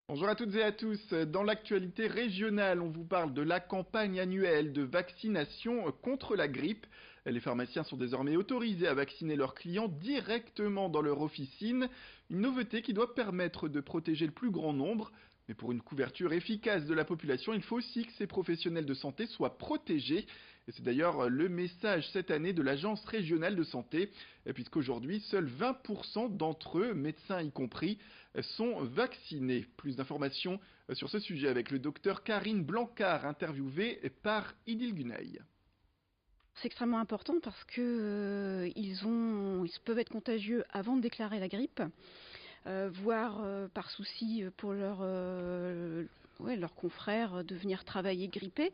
Bonjour à toutes et à tous. Dans l'actualité régionale, on vous parle de la campagne annuelle de vaccination contre la grippe. Les pharmaciens sont désormais autorisés à vacciner leurs clients directement dans leur officine. Une nouveauté qui doit permettre de protéger le plus grand nombre. Mais pour une couverture efficace de la population, il faut aussi que ces professionnels de santé soient protégés. Et c'est d'ailleurs le message cette année de l'Agence régionale de santé, puisqu'aujourd'hui, seuls 20% d'entre eux, médecins y compris, sont vaccinés. Plus d'informations sur ce sujet avec le docteur Karine Blancard, interviewée par Idil Gunay. C'est extrêmement important parce que ils peuvent être contagieux avant de déclarer la grippe, voire par souci pour leurs confrères de venir travailler grippés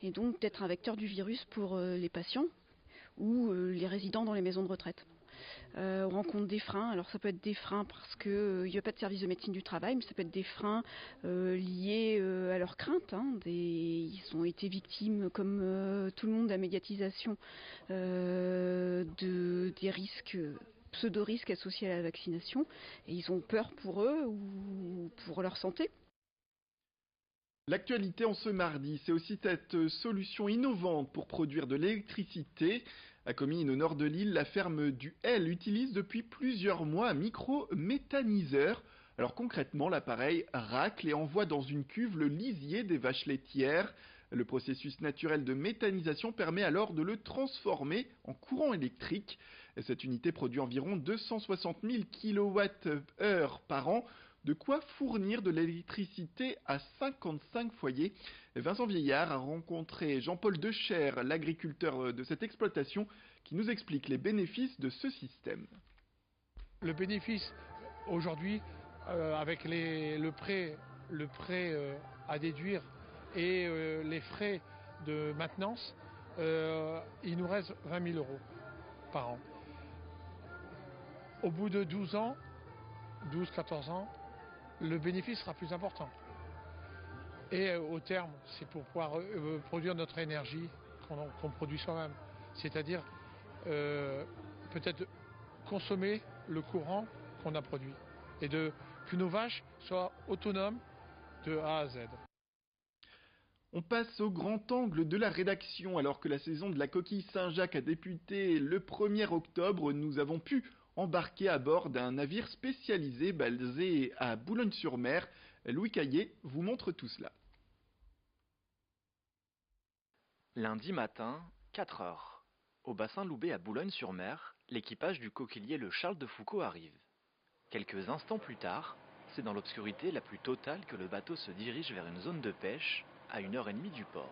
et donc d'être un vecteur du virus pour les patients ou les résidents dans les maisons de retraite. On rencontre des freins, alors ça peut être des freins parce qu'il n'y a pas de service de médecine du travail, mais ça peut être des freins liés à leurs craintes. Ils ont été victimes, comme tout le monde, de la médiatisation des risques, pseudo-risques associés à la vaccination, et ils ont peur pour eux ou pour leur santé. L'actualité en ce mardi, c'est aussi cette solution innovante pour produire de l'électricité. À Comines, au nord de l'île, la ferme du L utilise depuis plusieurs mois un micro-méthaniseur. Alors concrètement, l'appareil racle et envoie dans une cuve le lisier des vaches laitières. Le processus naturel de méthanisation permet alors de le transformer en courant électrique. Cette unité produit environ 260 000 kWh par an, de quoi fournir de l'électricité à 55 foyers. Vincent Vieillard a rencontré Jean-Paul Decher, l'agriculteur de cette exploitation, qui nous explique les bénéfices de ce système. Le bénéfice aujourd'hui, avec le prêt à déduire et les frais de maintenance, il nous reste 20 000 euros par an. Au bout de 12-14 ans, le bénéfice sera plus important. Et au terme, c'est pour pouvoir produire notre énergie qu'on produit soi-même. C'est-à-dire peut-être consommer le courant qu'on a produit. Et que nos vaches soient autonomes de A à Z. On passe au grand angle de la rédaction. Alors que la saison de la coquille Saint-Jacques a débuté le 1er octobre, nous avons pu embarquer à bord d'un navire spécialisé basé à Boulogne-sur-Mer. Louis Caillé vous montre tout cela. Lundi matin, 4 heures. Au bassin Loubet à Boulogne-sur-Mer, l'équipage du coquilier le Charles de Foucault arrive. Quelques instants plus tard, c'est dans l'obscurité la plus totale que le bateau se dirige vers une zone de pêche à 1h30 du port.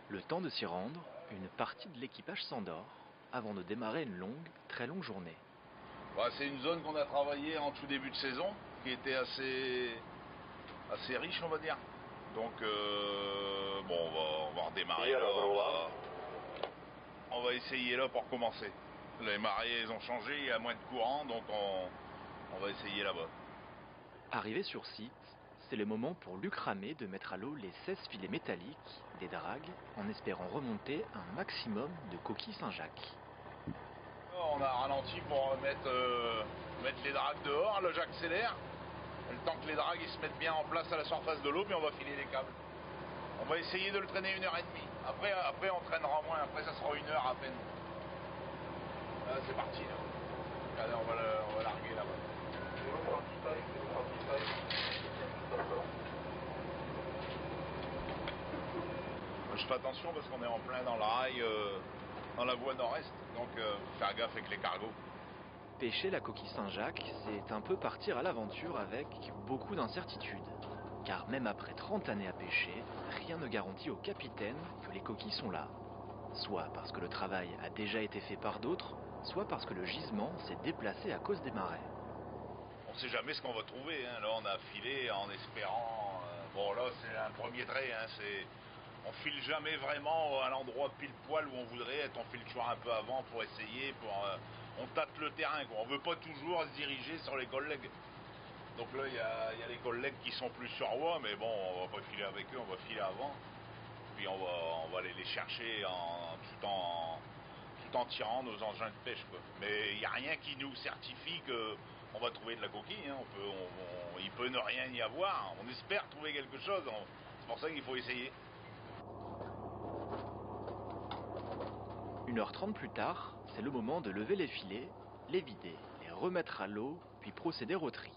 Le temps de s'y rendre, une partie de l'équipage s'endort avant de démarrer une très longue journée. C'est une zone qu'on a travaillée en tout début de saison, qui était assez riche, on va dire. Donc, on va redémarrer là. On va essayer là pour commencer. Les marées, ont changé, il y a moins de courant, donc on va essayer là-bas. Arrivé sur site, c'est le moment pour Luc Ramé de mettre à l'eau les 16 filets métalliques, des dragues, en espérant remonter un maximum de coquilles Saint-Jacques. On a ralenti pour mettre les dragues dehors, là j'accélère. Le temps que les dragues ils se mettent bien en place à la surface de l'eau, puis on va filer les câbles. On va essayer de le traîner 1h30. Après on traînera moins, après ça sera 1 heure à peine. Là c'est parti là. Allez, on va larguer là-bas. Je fais attention parce qu'on est en plein dans le rail, dans la voie nord-est, donc faire gaffe avec les cargos. Pêcher la coquille Saint-Jacques, c'est un peu partir à l'aventure avec beaucoup d'incertitudes. Car même après 30 années à pêcher, rien ne garantit au capitaine que les coquilles sont là. Soit parce que le travail a déjà été fait par d'autres, soit parce que le gisement s'est déplacé à cause des marées. On ne sait jamais ce qu'on va trouver, hein. Là on a filé en espérant... là c'est un premier trait, hein. On file jamais vraiment à l'endroit pile poil où on voudrait être, on file toujours un peu avant pour essayer, on tâte le terrain, quoi. On veut pas toujours se diriger sur les collègues. Donc là il y a les collègues qui sont plus sur voie, mais bon on va pas filer avec eux, on va filer avant. Puis on va aller les chercher tout en tirant nos engins de pêche, quoi. Mais il n'y a rien qui nous certifie on va trouver de la coquille. Hein. Il peut ne rien y avoir. On espère trouver quelque chose. C'est pour ça qu'il faut essayer. 1h30 plus tard, c'est le moment de lever les filets, les vider, les remettre à l'eau, puis procéder au tri.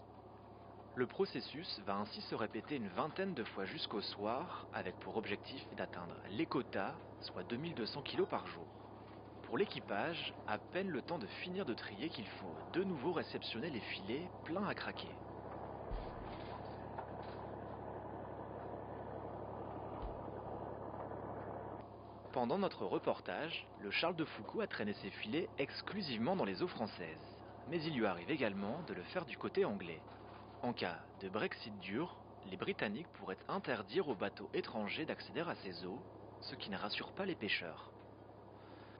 Le processus va ainsi se répéter une vingtaine de fois jusqu'au soir, avec pour objectif d'atteindre les quotas, soit 2200 kg par jour. Pour l'équipage, à peine le temps de finir de trier qu'il faut de nouveau réceptionner les filets pleins à craquer. Pendant notre reportage, le Charles de Foucault a traîné ses filets exclusivement dans les eaux françaises. Mais il lui arrive également de le faire du côté anglais. En cas de Brexit dur, les Britanniques pourraient interdire aux bateaux étrangers d'accéder à ces eaux, ce qui ne rassure pas les pêcheurs.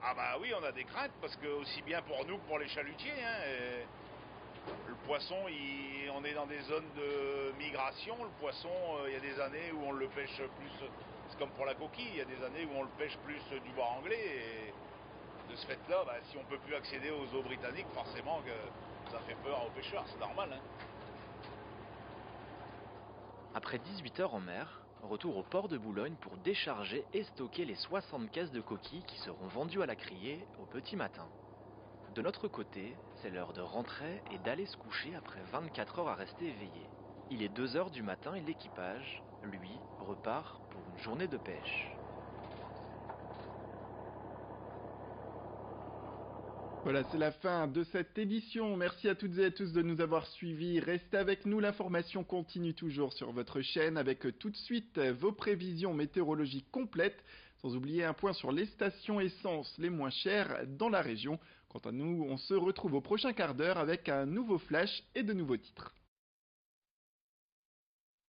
Ah bah oui, on a des craintes parce que aussi bien pour nous que pour les chalutiers. Hein, le poisson, on est dans des zones de migration. Le poisson, il y a des années où on le pêche plus. C'est comme pour la coquille, il y a des années où on le pêche plus du bord anglais. Et de ce fait-là, bah, si on ne peut plus accéder aux eaux britanniques, forcément que ça fait peur aux pêcheurs, c'est normal. Hein. Après 18 heures en mer, retour au port de Boulogne pour décharger et stocker les 60 caisses de coquilles qui seront vendues à la criée au petit matin. De notre côté, c'est l'heure de rentrer et d'aller se coucher après 24 heures à rester éveillé. Il est 2 heures du matin et l'équipage, lui, repart pour une journée de pêche. Voilà, c'est la fin de cette édition. Merci à toutes et à tous de nous avoir suivis. Restez avec nous, l'information continue toujours sur votre chaîne avec tout de suite vos prévisions météorologiques complètes, sans oublier un point sur les stations essence les moins chères dans la région. Quant à nous, on se retrouve au prochain quart d'heure avec un nouveau flash et de nouveaux titres.